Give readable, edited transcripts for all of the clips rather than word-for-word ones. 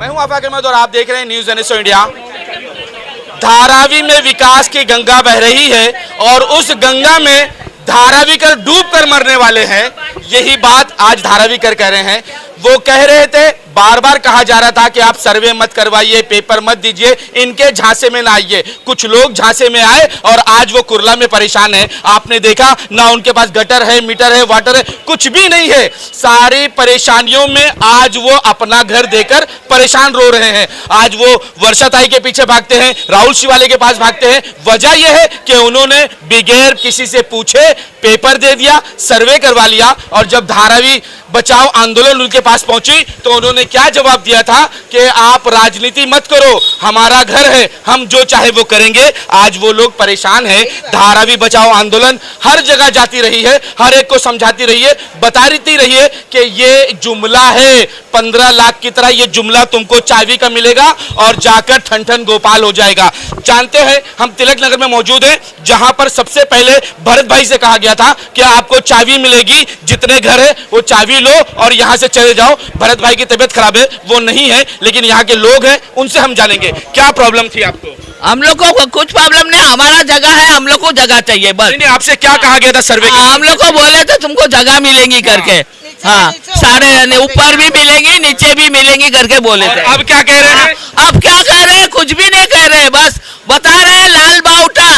मैं हूं आफाक अहमद और आप देख रहे हैं न्यूज़ NSO इंडिया। धारावी में विकास की गंगा बह रही है और उस गंगा में धारावीकर डूब कर मरने वाले हैं। यही बात आज धारावीकर कह रहे हैं। वो कह रहे थे, बार बार कहा जा रहा था कि आप सर्वे मत करवाइए, पेपर मत दीजिए, इनके झांसे में ना आइए। कुछ लोग झांसे में आए और आज वो कुर्ला में परेशान है। आपने देखा ना, उनके पास गटर है, मीटर है, वाटर है, कुछ भी नहीं है। सारी परेशानियों में आज वो अपना घर देकर परेशान रो रहे हैं। आज वो वर्षा ताई के पीछे भागते हैं, राहुल शिवाले के पास भागते हैं। वजह यह है कि उन्होंने बगैर किसी से पूछे पेपर दे दिया, सर्वे करवा लिया। और जब धारावी बचाओ आंदोलन उनके पास पहुंची तो उन्होंने क्या जवाब दिया था कि आप राजनीति मत करो, हमारा घर है, हम जो चाहे वो करेंगे। आज वो लोग परेशान हैं। धारावी बचाओ आंदोलन हर जगह जाती रही है, हर एक को समझाती रही है, बताती रही है कि ये जुमला है, 15 लाख की तरह ये जुमला तुमको चाबी का मिलेगा और जाकर ठन ठन गोपाल हो जाएगा। जानते हैं, हम तिलक नगर में मौजूद हैं, जहां पर सबसे पहले भरत भाई से कहा गया था कि आपको चाबी मिलेगी, जितने घर है वो चाबी लो और यहां से चले जाओ। भरत भाई की तबीयत खराब है, वो नहीं है, लेकिन यहाँ के लोग हैं, उनसे हम जानेंगे क्या प्रॉब्लम थी आपको। हम लोग को कुछ प्रॉब्लम नहीं, हमारा जगह है, हम लोग को जगह चाहिए बस। नहीं, आपसे क्या कहा गया था सर्वे के? हम लोग को बोले थे तुमको जगह मिलेंगी करके। हाँ, सारे ऊपर भी मिलेंगी, नीचे भी मिलेंगी करके बोले थे। अब क्या कह रहे हैं? अब क्या कह रहे हैं? कुछ भी नहीं कह रहे हैं, बस बता रहे हैं लाल बाउटा।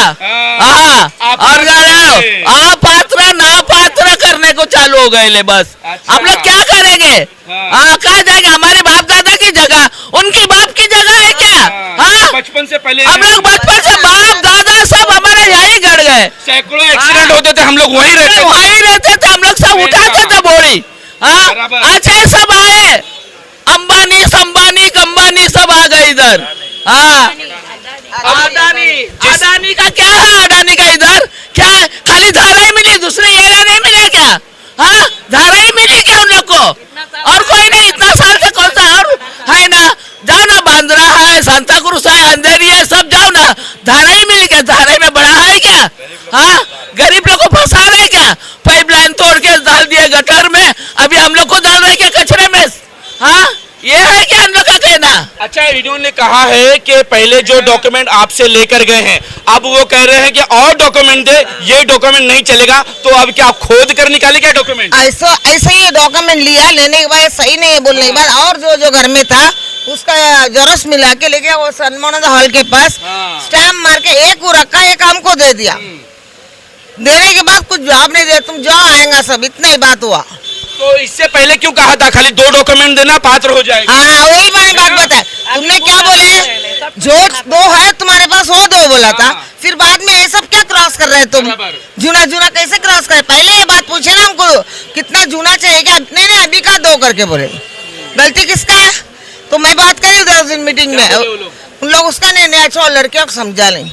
और पात्र ना पात्र करने को चालू हो गए ले बस। हम लोग क्या करेंगे? कहाँ जाएंगे? हमारे बाप दादा की जगह उनकी बाप की जगह है क्या? बचपन से पहले हम लोग बचपन से बाप दादा सब हमारे यही गड़ गए। सैकड़ों एक्सीडेंट होते थे, हम लोग वहीं रहते थे, हम लोग सब उठाते थे बोरी। अच्छा सब आए, अंबानी संबानी कंबानी सब आ गए इधर। अडानी का क्या है? अडानी का इधर क्या है? खाली धारा ही मिली, दूसरे एरिया नहीं मिले क्या? हाँ, धारा ही मिली क्या उन लोग को? और कोई नहीं, इतना साल से कौन सा और है ना? जाओ ना, बांद्रा है, सांता क्रूज है, अंधेरी है, सब जाओ ना। धारा ही मिली क्या? धारा में बड़ा है क्या? हाँ, गरीब लोग को फंसा रहे क्या? पाइपलाइन तोड़ के डाल दिए गटर में, अभी हम लोग को डाल रहे क्या कचरे में? हाँ, ये है क्या हम लोग का कहना? अच्छा, इन्होंने कहा है कि पहले जो डॉक्यूमेंट आपसे लेकर गए हैं, अब वो कह रहे हैं कि और डॉक्यूमेंट दे, ये डॉक्यूमेंट नहीं चलेगा। तो अब क्या खोद कर निकाले क्या डॉक्यूमेंट? ऐसा ही डॉक्यूमेंट लिया, लेने के बाद सही नहीं है बोलने के बाद, और जो घर में था उसका जरस मिला के लेके वो सन्मान हॉल के पास स्टैम्प मार के एक वो रखा, एक हमको दे दिया। देने के बाद कुछ जवाब नहीं दिया, तुम जाओ आएगा सब, इतना ही बात हुआ। तो इससे पहले क्यों कहा था खाली 2 डॉक्यूमेंट देना पात्र हो जाएगा? हाँ, वही मैंने बात बताया। तुमने क्या बोले? जो 2 है तुम्हारे पास वो 2 बोला था, फिर बाद में ये सब क्या क्रॉस कर रहे हैं तुम? जूना कैसे क्रॉस कर? पहले ये बात पूछे ना हमको, कितना जूना चाहिए क्या? नहीं, अभी का 2 करके बोले। गलती किसका है? तो मैं बात करी उधर दिन मीटिंग में, उन लोग उसका नहीं अच्छा, लड़कियों को समझा नहीं।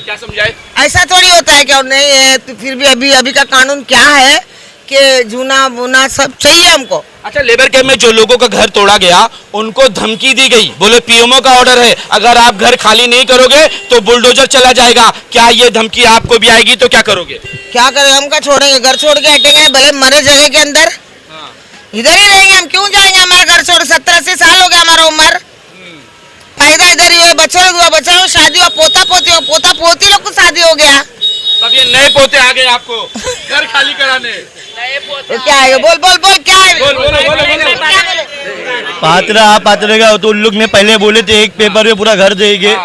क्या समझाए? ऐसा थोड़ी होता है क्या? नहीं है तो फिर भी अभी का कानून क्या है कि जूना बुना सब चाहिए हमको। अच्छा, लेबर कैंप में जो लोगों का घर तोड़ा गया उनको धमकी दी गई, बोले पीएमओ का ऑर्डर है, अगर आप घर खाली नहीं करोगे तो बुलडोजर चला जाएगा। क्या ये धमकी आपको भी आएगी तो क्या करोगे? क्या करें? हम क्या छोड़ेंगे? घर छोड़ के हटेंगे भले मरे जगह के अंदर? इधर ही रहेंगे हम, क्यों जाएंगे? हमारा घर छोड़ 70-80 साल हो गया हमारा उम्र, फायदा इधर ही हुआ, बच्चा शादी हुआ, पोता पोती लोग को शादी हो गया। तब ये नए पोते आ गए आपको घर खाली कराने। तो क्या है? बोल क्या है? पात्र का तो उन लोग ने पहले बोले थे एक पेपर में पूरा घर देंगे,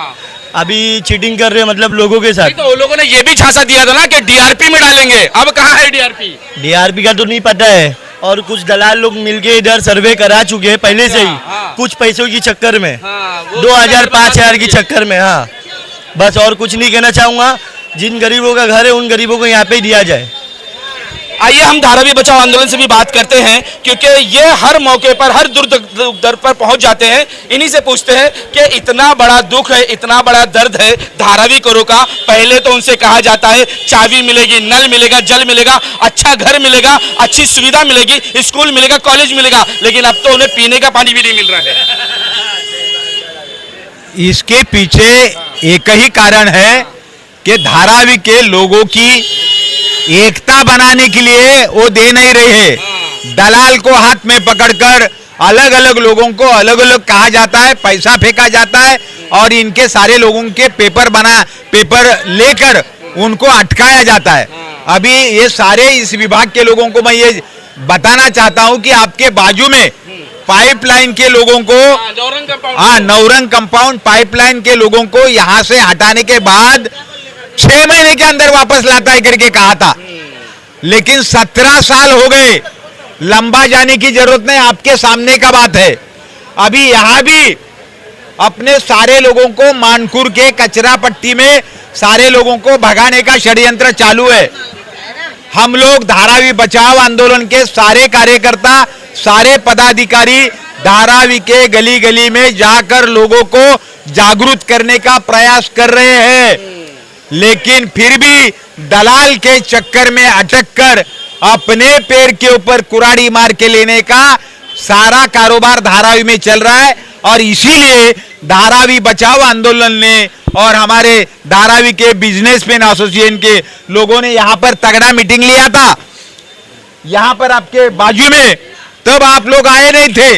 अभी चीटिंग कर रहे हैं मतलब लोगों के साथ। तो उन लोगों ने ये भी झांसा दिया था ना कि डीआरपी में डालेंगे, अब कहाँ है डीआरपी? डीआरपी का तो नहीं पता है, और कुछ दलाल लोग मिलके इधर सर्वे करा चुके हैं पहले से ही, कुछ पैसों की चक्कर में, 2000-5000 की चक्कर में। हाँ, बस और कुछ नहीं कहना चाहूँगा। जिन गरीबों का घर है उन गरीबों को यहाँ पे ही दिया जाए। आइए हम धारावी बचाओ आंदोलन से भी बात करते हैं, क्योंकि ये हर मौके पर हर दर पर पहुंच जाते हैं। इन्हीं से पूछते हैं कि इतना बड़ा दुख है, इतना बड़ा दर्द है धारावीकरों का। पहले तो उनसे कहा जाता है चाबी मिलेगी, नल मिलेगा, जल मिलेगा, अच्छा घर मिलेगा, अच्छी सुविधा मिलेगी, स्कूल मिलेगा, कॉलेज मिलेगा, लेकिन अब तो उन्हें पीने का पानी भी नहीं मिल रहा है। इसके पीछे एक ही कारण है कि धारावी के लोगों की एकता बनाने के लिए वो दे नहीं रहे हैं। दलाल को हाथ में पकड़कर अलग अलग लोगों को अलग अलग कहा जाता है, पैसा फेंका जाता है और इनके सारे लोगों के पेपर लेकर उनको अटकाया जाता है। अभी ये सारे इस विभाग के लोगों को मैं ये बताना चाहता हूं कि आपके बाजू में पाइपलाइन के लोगों को, नौरंग कंपाउंड पाइपलाइन के लोगों को यहां से हटाने के बाद 6 महीने के अंदर वापस लाता है करके कहा था, लेकिन 17 साल हो गए। लंबा जाने की जरूरत नहीं, आपके सामने का बात है। अभी यहां भी अपने सारे लोगों को मानकुर के कचरा पट्टी में सारे लोगों को भगाने का षड्यंत्र चालू है। हम लोग धारावी बचाओ आंदोलन के सारे कार्यकर्ता, सारे पदाधिकारी धारावी के गली गली में जाकर लोगों को जागरूक करने का प्रयास कर रहे हैं, लेकिन फिर भी दलाल के चक्कर में अटक कर अपने पैर के ऊपर कुराड़ी मार के लेने का सारा कारोबार धारावी में चल रहा है। और इसीलिए धारावी बचाओ आंदोलन ने और हमारे धारावी के बिजनेसमैन एसोसिएशन के लोगों ने यहां पर तगड़ा मीटिंग लिया था, यहां पर आपके बाजू में। तब आप लोग आए नहीं थे।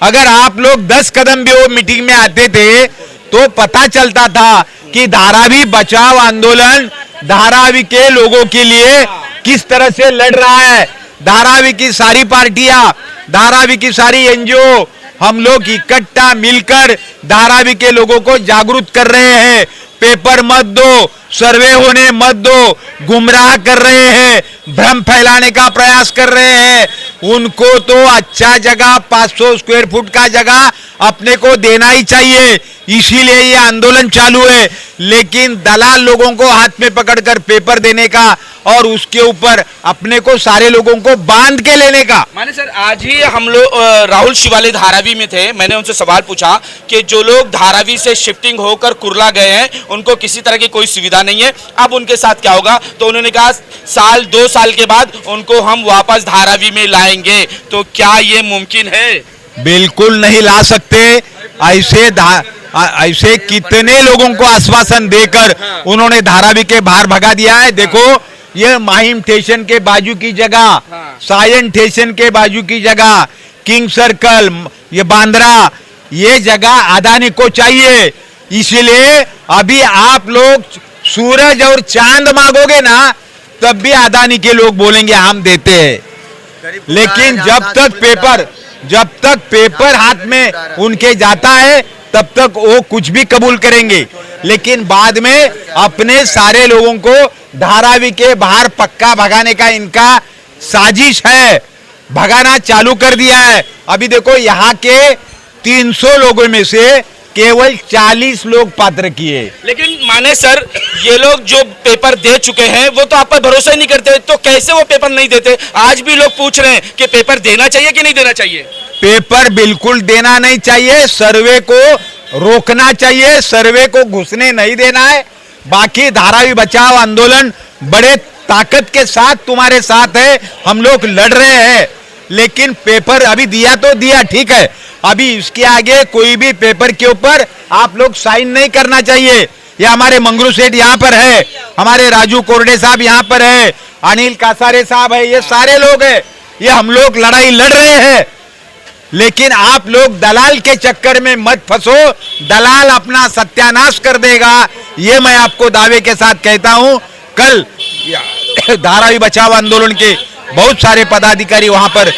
अगर आप लोग 10 कदम भी वो मीटिंग में आते थे तो पता चलता था कि धारावी बचाओ आंदोलन धारावी के लोगों के लिए किस तरह से लड़ रहा है। धारावी की सारी पार्टियां, धारावी की सारी एनजीओ, हम लोग इकट्ठा मिलकर धारावी के लोगों को जागरूक कर रहे हैं। पेपर मत दो, सर्वे होने मत दो, गुमराह कर रहे हैं, भ्रम फैलाने का प्रयास कर रहे हैं। उनको तो अच्छा जगह 500 स्क्वायर फुट का जगह अपने को देना ही चाहिए, इसीलिए ये आंदोलन चालू है। लेकिन दलाल लोगों को हाथ में पकड़कर पेपर देने का और उसके ऊपर अपने को सारे लोगों को बांध के लेने का। माने सर, आज ही हम लोग राहुल शिवाले धारावी में थे, मैंने उनसे सवाल पूछा कि जो लोग धारावी से शिफ्टिंग होकर कुर्ला गए हैं उनको किसी तरह की कोई सुविधा नहीं है, अब उनके साथ क्या होगा? तो उन्होंने कहा 2 साल के बाद उनको हम वापस धारावी में लाएंगे। तो क्या ये मुमकिन है? बिल्कुल नहीं ला सकते। ऐसे कितने लोगों को आश्वासन देकर उन्होंने धारावी के बाहर भगा दिया है। देखो, ये माहिम स्टेशन के बाजू की जगह, सायन स्टेशन के बाजू की जगह, किंग सर्कल, ये बांद्रा, ये जगह अदानी को चाहिए। इसीलिए अभी आप लोग सूरज और चांद मांगोगे ना, तब भी अदानी के लोग बोलेंगे हम देते हैं। लेकिन जब तक पेपर हाथ में उनके जाता है तब तक वो कुछ भी कबूल करेंगे। लेकिन बाद में अपने सारे लोगों को धारावी के बाहर पक्का भगाने का इनका साजिश है, भगाना चालू कर दिया है। अभी देखो, यहाँ के 300 लोगों में से केवल 40 लोग पात्र किए। लेकिन माने सर, ये लोग जो पेपर दे चुके हैं वो तो आप पर भरोसा ही नहीं करते, तो कैसे वो पेपर नहीं देते? आज भी लोग पूछ रहे हैं कि पेपर देना चाहिए कि नहीं देना चाहिए। पेपर बिल्कुल देना नहीं चाहिए, सर्वे को रोकना चाहिए, सर्वे को घुसने नहीं देना है। बाकी धारावी बचाओ आंदोलन बड़े ताकत के साथ तुम्हारे साथ है, हम लोग लड़ रहे हैं। लेकिन पेपर अभी दिया तो दिया, ठीक है, अभी इसके आगे कोई भी पेपर के ऊपर आप लोग साइन नहीं करना चाहिए। ये हमारे मंगरू सेठ यहाँ पर है, हमारे राजू कोरडे साहब यहाँ पर है, अनिल कासारे साहब है, ये सारे लोग हैं, ये हम लोग लड़ाई लड़ रहे हैं। लेकिन आप लोग दलाल के चक्कर में मत फंसो, दलाल अपना सत्यानाश कर देगा, ये मैं आपको दावे के साथ कहता हूं। कल धारावी बचाओ आंदोलन के बहुत सारे पदाधिकारी वहां पर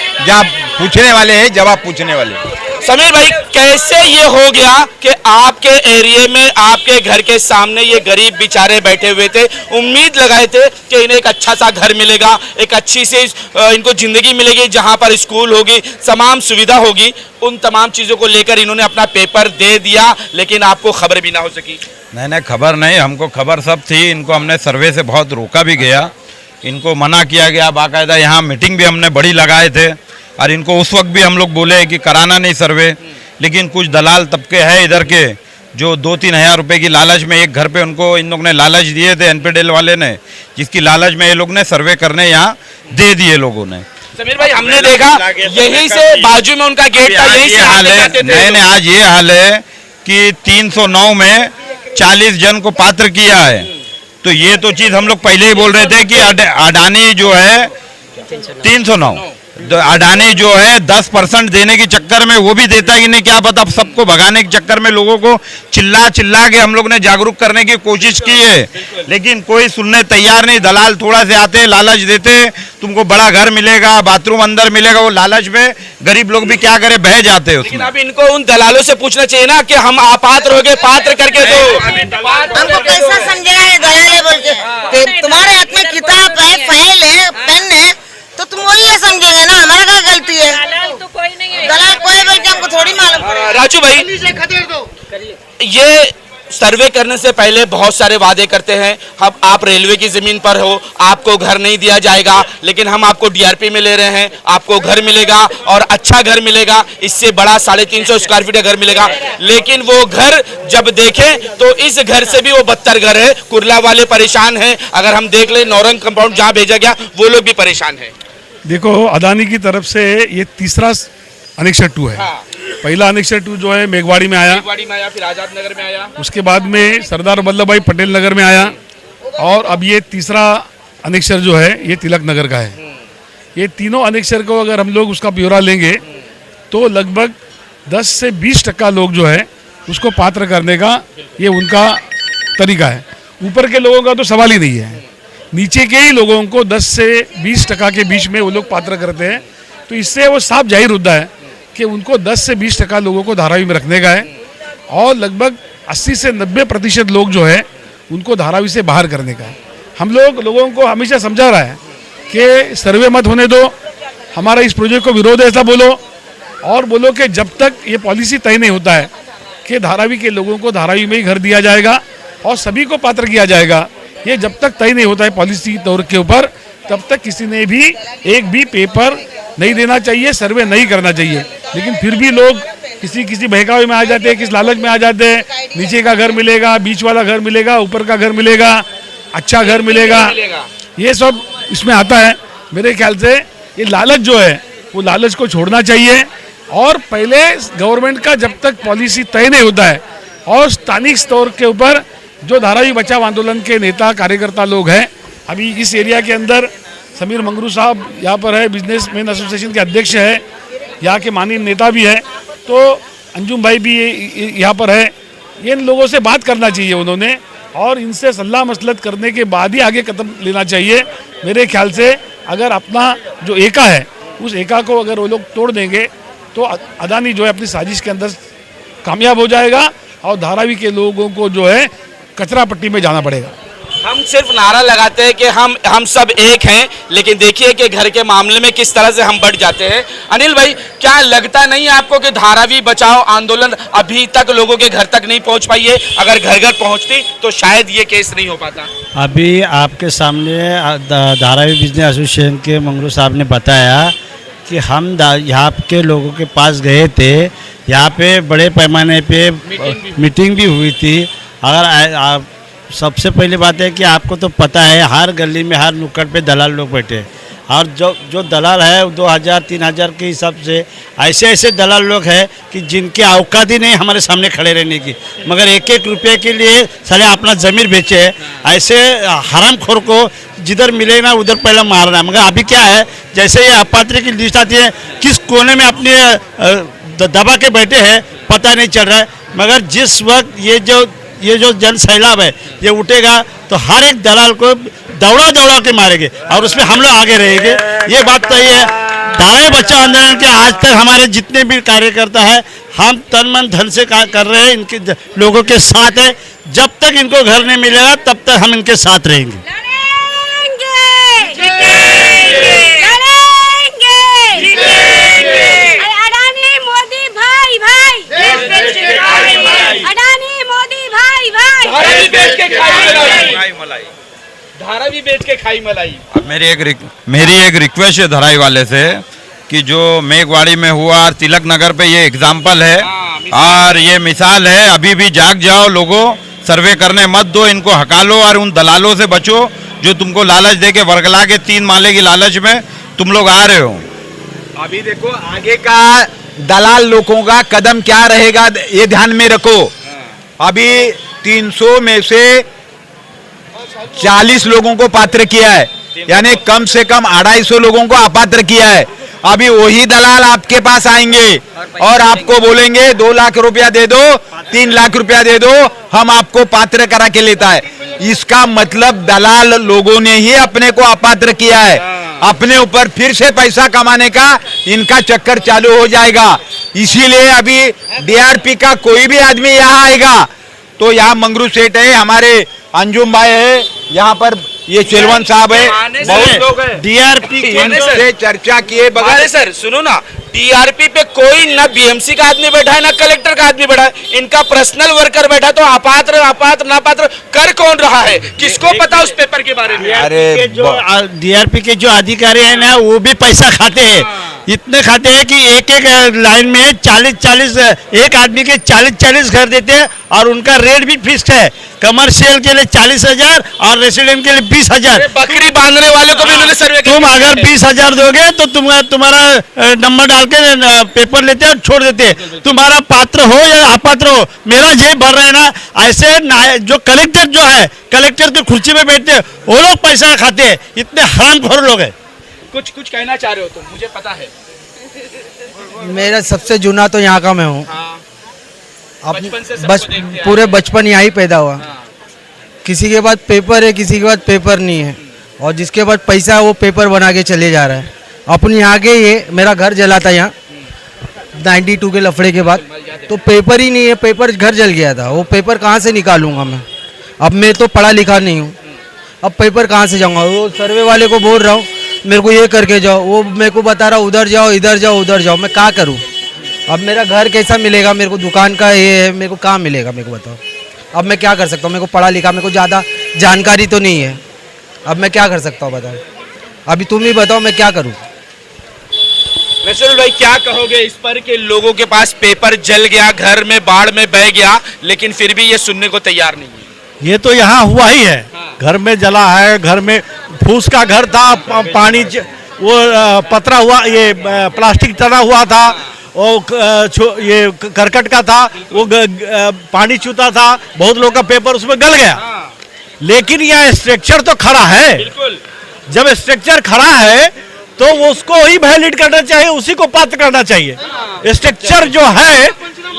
पूछने वाले हैं, जवाब पूछने वाले हैं। समीर भाई, कैसे ये हो गया कि आपके एरिया में, आपके घर के सामने ये गरीब बेचारे बैठे हुए थे, उम्मीद लगाए थे कि इन्हें एक अच्छा सा घर मिलेगा, एक अच्छी सी इनको जिंदगी मिलेगी जहां पर स्कूल होगी, तमाम सुविधा होगी, उन तमाम चीज़ों को लेकर इन्होंने अपना पेपर दे दिया, लेकिन आपको खबर भी ना हो सकी। नहीं, खबर नहीं, हमको खबर सब थी। इनको हमने सर्वे से बहुत रोका भी गया, इनको मना किया गया, बाकायदा यहाँ मीटिंग भी हमने बड़ी लगाए थे और इनको उस वक्त भी हम लोग बोले कि कराना नहीं सर्वे। लेकिन कुछ दलाल तबके हैं इधर के जो 2-3 हज़ार रुपये की लालच में एक घर पे उनको इन लोग ने लालच दिए थे, एनपीडीएल वाले ने, जिसकी लालच में ये लोग ने सर्वे करने यहाँ दे दिए लोगों ने। समीर भाई, हमने देखा यहीं से बाजू में उनका गेट था, यहीं से हाल है। नहीं, आज ये हाल है कि 309 में 40 जन को पात्र किया है। तो ये तो चीज़ हम लोग पहले ही बोल रहे थे कि अडानी जो है 309 अडानी जो है 10% देने के चक्कर में वो भी देता है कि नहीं क्या पता, सबको भगाने के चक्कर में लोगों को चिल्ला चिल्ला के हम लोग ने जागरूक करने की कोशिश की है, लेकिन कोई सुनने तैयार नहीं। दलाल थोड़ा से आते, लालच देते, तुमको बड़ा घर मिलेगा, बाथरूम अंदर मिलेगा, वो लालच में गरीब लोग भी क्या करे, बह जाते हैं लेकिन उसमें। अब इनको उन दलालों से पूछना चाहिए ना कि हम अपात्र हो गए, पात्र करके दो। हमको कैसा समझेगा ये दलाल है बोल के? तुम्हारे हाथ में किताब है, फाइल है, पेन है, तो तुम वही है समझेगा ना, हमारा क्या गलती है? दलाल तो कोई नहीं है। दलाल कोई बोल के हमको थोड़ी मालूम पड़ेगा। राजू भाई, ये सर्वे करने से पहले बहुत सारे वादे करते हैं। अब आप रेलवे की जमीन पर हो, आपको घर नहीं दिया जाएगा, लेकिन हम आपको डीआरपी में ले रहे हैं, आपको घर मिलेगा और अच्छा घर मिलेगा, इससे बड़ा 350 स्क्वायर फीट का घर मिलेगा। लेकिन वो घर जब देखें तो इस घर से भी वो बदतर घर है। कुर्ला वाले परेशान हैं, अगर हम देख ले नौरंग कंपाउंड जहाँ भेजा गया वो लोग भी परेशान है। देखो, अदानी की तरफ से ये तीसरा अनेक्शर 2 है। हाँ। पहला अनेक्शर 2 जो है मेघवाड़ी में आया, मेघवाड़ी में आया, फिर आजाद नगर में आया, उसके बाद में सरदार वल्लभ भाई पटेल नगर में आया, और अब ये तीसरा अनेक्शर जो है ये तिलक नगर का है। ये तीनों अनेक्शर को अगर हम लोग उसका ब्यौरा लेंगे तो लगभग 10 से 20% लोग जो है उसको पात्र करने का ये उनका तरीका है। ऊपर के लोगों का तो सवाल ही नहीं है, नीचे के ही लोगों को 10 से 20% के बीच में वो लोग पात्र करते हैं। तो इससे वो साफ जाहिर होता है कि उनको 10 से 20% लोगों को धारावी में रखने का है, और लगभग 80 से 90% लोग जो है उनको धारावी से बाहर करने का है। हम लोगों को हमेशा समझा रहा है कि सर्वे मत होने दो, हमारा इस प्रोजेक्ट को विरोध है ऐसा बोलो, और बोलो कि जब तक ये पॉलिसी तय नहीं होता है कि धारावी के लोगों को धारावी में ही घर दिया जाएगा और सभी को पात्र किया जाएगा, ये जब तक तय नहीं होता है पॉलिसी तौर के ऊपर, तब तक किसी ने भी एक भी पेपर नहीं देना चाहिए, सर्वे नहीं करना चाहिए। लेकिन फिर भी लोग किसी बहकावे में आ जाते हैं, किस लालच में आ जाते हैं, नीचे का घर मिलेगा, बीच वाला घर मिलेगा, ऊपर का घर मिलेगा, अच्छा घर मिलेगा, ये सब इसमें आता है। मेरे ख्याल से ये लालच जो है वो लालच को छोड़ना चाहिए, और पहले गवर्नमेंट का जब तक पॉलिसी तय नहीं होता है और स्थानिक स्तर के ऊपर जो धारावी बचाव आंदोलन के नेता कार्यकर्ता लोग हैं, अभी इस एरिया के अंदर समीर मंगरू साहब यहाँ पर है, बिजनेसमैन एसोसिएशन के अध्यक्ष है, यहाँ के माननीय नेता भी है, तो अंजुम भाई भी यहाँ पर है। इन लोगों से बात करना चाहिए उन्होंने, और इनसे सलाह मसलत करने के बाद ही आगे कदम लेना चाहिए। मेरे ख्याल से अगर अपना जो एका है उस एका को अगर वो लोग तोड़ देंगे तो अदानी जो है अपनी साजिश के अंदर कामयाब हो जाएगा, और धारावी के लोगों को जो है कचरा पट्टी में जाना पड़ेगा। हम सिर्फ नारा लगाते हैं कि हम सब एक हैं, लेकिन देखिए कि घर के मामले में किस तरह से हम बढ़ जाते हैं। अनिल भाई, क्या लगता नहीं आपको कि धारावी बचाओ आंदोलन अभी तक लोगों के घर तक नहीं पहुंच पाई है? अगर घर घर पहुंचती तो शायद ये केस नहीं हो पाता। अभी आपके सामने धारावी बिजनेस एसोसिएशन के मंगरू साहब ने बताया कि हम यहाँ के लोगों के पास गए थे, यहाँ पे बड़े पैमाने पे मीटिंग भी हुई थी। अगर सबसे पहली बात है कि आपको तो पता है हर गली में हर नुक्कड़ पे दलाल लोग बैठे, और जो दलाल है 2000-3000 के हिसाब से ऐसे दलाल लोग हैं कि जिनकी औकात ही नहीं हमारे सामने खड़े रहने की, मगर 1-1 रुपये के लिए साले अपना ज़मीन बेचे है। ऐसे हरामखोर को जिधर मिले ना उधर पहले मारना है। मगर अभी क्या है, जैसे ये अपात्र की लिस्ट आती है, किस कोने में अपने दबा के बैठे हैं पता नहीं चल रहा है। मगर जिस वक्त ये जो जन सैलाब है ये उठेगा तो हर एक दलाल को दौड़ा के मारेंगे, और उसमें हम लोग आगे रहेंगे। ये बात तो ये है। धारावी बचाओ आंदोलन के आज तक हमारे जितने भी कार्यकर्ता है, हम तन मन धन से कर रहे हैं, इनके लोगों के साथ है। जब तक इनको घर नहीं मिलेगा तब तक हम इनके साथ रहेंगे। अडानी मोदी भाई अडानी मोदी भाई धारावी बेच के खाई मलाई। अब मेरी एक रिक्वेस्ट है धराई वाले से कि जो मेघवाड़ी में हुआ और तिलक नगर पे ये एग्जाम्पल है और ये मिसाल है। अभी भी जाग जाओ लोगों, सर्वे करने मत दो, इनको हका लो और उन दलालों से बचो जो तुमको लालच दे के वर्गला के 3 माले की लालच में तुम लोग आ रहे हो। अभी देखो आगे का दलाल लोगों का कदम क्या रहेगा, ये ध्यान में रखो। अभी 300 में से 40 लोगों को पात्र किया है, यानी कम से कम 250 लोगों को अपात्र किया है। अभी वही दलाल आपके पास आएंगे और आपको बोलेंगे 2 लाख रुपया दे दो, 3 लाख रुपया दे दो, हम आपको पात्र करा के लेता है। इसका मतलब दलाल लोगों ने ही अपने को अपात्र किया है। अपने ऊपर फिर से पैसा कमाने का इनका चक्कर चालू हो जाएगा। इसीलिए अभी डीआरपी का कोई भी आदमी यहाँ आएगा तो यहाँ मंगरू सेठ है, हमारे अंजुम भाई है, यहाँ पर ये चिलवन साहब है, बहुत लोग हैं। डीआरपी इनसे चर्चा किए बगैर अरे सर सुनो ना, डीआरपी पे कोई ना बीएमसी का आदमी बैठा है ना कलेक्टर का आदमी बैठा है, इनका पर्सनल वर्कर बैठा है। तो अपात्र नापात्र कर कौन रहा है, किसको पता उस पेपर के बारे में? अरे जो डीआरपी के जो अधिकारी हैं ना वो भी पैसा खाते हैं, इतने खाते हैं कि एक लाइन में 40 एक आदमी के 40 घर देते हैं और उनका रेट भी फिक्स्ड है। कमर्शियल के लिए 40,000 और रेसिडेंट के लिए 20,000। बकरी बांधने वाले को भी उन्होंने सर्वे तुम अगर 20,000 दोगे तो तुम्हारा नंबर डाल के पेपर लेते हैं और छोड़ देते हैं। तुम्हारा पात्र हो या अपात्र हो, मेरा जेब भर रहा है ना। ऐसे जो कलेक्टर जो है, कलेक्टर की कुर्सी में बैठते हैं वो लोग पैसा खाते हैं। इतने हरामखोर लोग हैं। कुछ कहना चाह रहे हो तुम, मुझे पता है। मेरा सबसे जुना तो यहाँ का मैं हूँ। बचपन से सबको देखते आए। पूरे बचपन यहाँ ही पैदा हुआ। किसी के पास पेपर है, किसी के पास पेपर नहीं है, और जिसके पास पैसा है वो पेपर बना के चले जा रहा है। अपनी यहाँ के ये मेरा घर जला था यहाँ 92 के लफड़े के बाद, तो पेपर ही नहीं है, पेपर घर जल गया था। वो पेपर कहाँ से निकालूंगा मैं? अब मैं तो पढ़ा लिखा नहीं हूँ, अब पेपर कहाँ से जाऊँगा? वो सर्वे वाले को बोल रहा हूँ मेरे को ये करके जाओ, वो मेरे को बता रहा उधर जाओ, इधर जाओ, उधर जाओ। मैं क्या करूँ? अब मेरा घर कैसा मिलेगा मेरे को? दुकान का ये है, मेरे को कहाँ मिलेगा? मेरे को बताओ। अब मैं क्या कर सकता हूँ? मेरे को पढ़ा लिखा, मेरे को ज़्यादा जानकारी तो नहीं है। अब मैं क्या कर सकता हूँ बताओ? अभी तुम ही बताओ मैं क्या करूँ? नसरुल भाई क्या कहोगे इस पर कि लोगों के पास पेपर जल गया, घर में बाढ़ में बह गया, लेकिन फिर भी ये सुनने को तैयार नहीं है? ये तो यहाँ हुआ ही है। घर में जला है, घर में फूस का घर था, पानी वो पतरा हुआ, ये प्लास्टिक तना हुआ था, और ये करकट का था, वो पानी चूता था, बहुत लोग का पेपर उसमें गल गया। लेकिन यह स्ट्रक्चर तो खड़ा है। जब स्ट्रक्चर खड़ा है तो उसको ही वैलिड करना चाहिए, उसी को पात्र करना चाहिए। स्ट्रक्चर जो है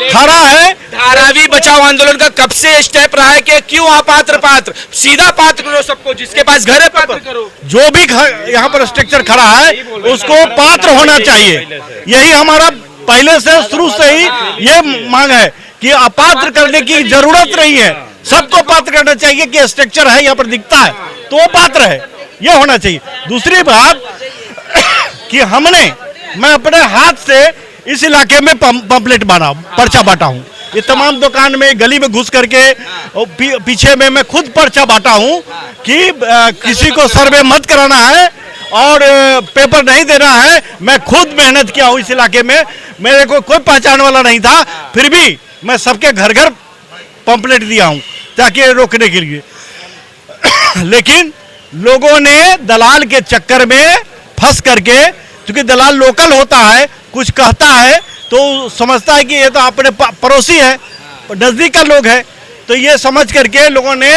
खड़ा है। धारावी बचाओ आंदोलन का कब से स्टेप रहा है कि क्यों अपात्र पात्र? सीधा पात्र करो सबको, जिसके पास घर है पात्र करो। जो भी यहाँ पर स्ट्रक्चर खड़ा है उसको पात्र होना चाहिए। यही हमारा पहले से शुरू से ही ये मांग है कि अपात्र करने की जरूरत नहीं है, सबको पात्र करना चाहिए। कि स्ट्रक्चर है यहाँ पर दिखता है तो वो पात्र है, ये होना चाहिए। दूसरी बात कि मैं अपने हाथ से इस इलाके में पंपलेट पर्चा बांटा हूँ। ये तमाम दुकान में गली में घुस करके पीछे में मैं खुद पर्चा बांटा हूँ कि किसी को सर्वे मत कराना है और पेपर नहीं देना है। मैं खुद मेहनत किया हूँ इस इलाके में, मेरे को कोई पहचान वाला नहीं था, फिर भी मैं सबके घर घर पंपलेट दिया हूँ ताकि रोकने के लिए। लेकिन लोगों ने दलाल के चक्कर में फंस करके, क्योंकि दलाल लोकल होता है, कुछ कहता है तो समझता है कि ये तो अपने पड़ोसी है, नजदीक का लोग है, तो ये समझ करके लोगों ने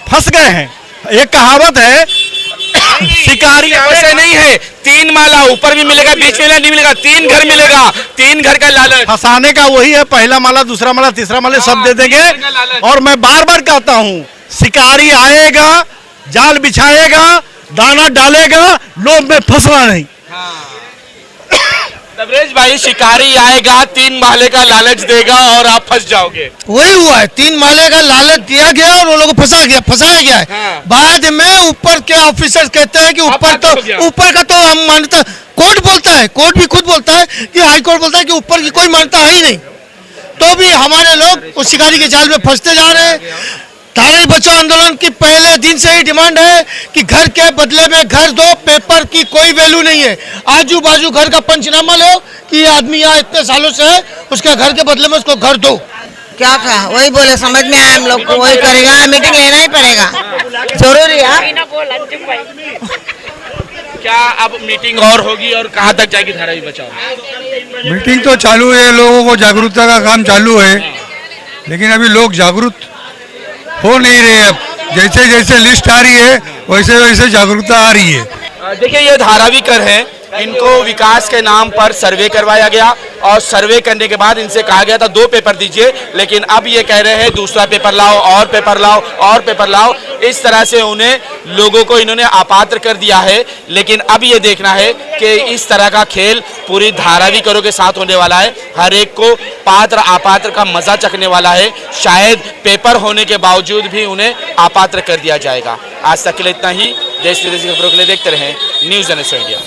फंस गए हैं। एक कहावत है, शिकारी ऐसे नहीं है 3 माला ऊपर भी मिलेगा, बीच में नहीं मिलेगा, 3 घर मिलेगा, 3 घर का लालच। फंसाने का वही है, पहला माला, दूसरा माला, तीसरा माला सब दे देंगे। और मैं बार बार कहता हूँ, शिकारी आएगा, जाल बिछाएगा, दाना डालेगा, लोभ में फंसना नहीं। तबरेज भाई, शिकारी आएगा, 3 माले का लालच देगा और आप फंस जाओगे। वही हुआ है, 3 माले का लालच दिया गया और वो लोग को फंसाया गया है। बाद में ऊपर के ऑफिसर्स कहते हैं कि ऊपर का तो हम मानते, कोर्ट बोलता है, कोर्ट भी खुद बोलता है कि हाई कोर्ट बोलता है कि ऊपर की कोई मानता है ही नहीं, तो भी हमारे लोग उस शिकारी के जाल में फंसते जा रहे हैं। धारावी बचाओ आंदोलन की पहले दिन से ही डिमांड है कि घर के बदले में घर दो, पेपर की कोई वैल्यू नहीं है। आजू बाजू घर का पंचनामा लो कि ये आदमी यहाँ इतने सालों से है, उसके घर के बदले में उसको घर दो। क्या कहा? वही बोले, समझ में आया हम लोग को, वही करेगा। मीटिंग लेना ही पड़ेगा, जरूरी है। क्या अब मीटिंग और होगी और कहाँ तक जाएगी धारावी बचाओ? मीटिंग तो चालू है, लोगों को जागरूकता का काम चालू है, लेकिन अभी लोग जागरूक हो नहीं रहे। अब जैसे जैसे लिस्ट आ रही है वैसे वैसे जागरूकता आ रही है। देखिए ये धारावी कर है, इनको विकास के नाम पर सर्वे करवाया गया और सर्वे करने के बाद इनसे कहा गया था 2 पेपर दीजिए, लेकिन अब ये कह रहे हैं दूसरा पेपर लाओ और पेपर लाओ और पेपर लाओ। इस तरह से उन्हें लोगों को इन्होंने अपात्र कर दिया है। लेकिन अब ये देखना है कि इस तरह का खेल पूरी धाराविकरों के साथ होने वाला है। हर एक को पात्र अपात्र का मजा चखने वाला है। शायद पेपर होने के बावजूद भी उन्हें अपात्र कर दिया जाएगा। आज तक के लिए इतना ही। देश विदेश की खबरों के लिए देखते रहें न्यूज़ NSO इंडिया।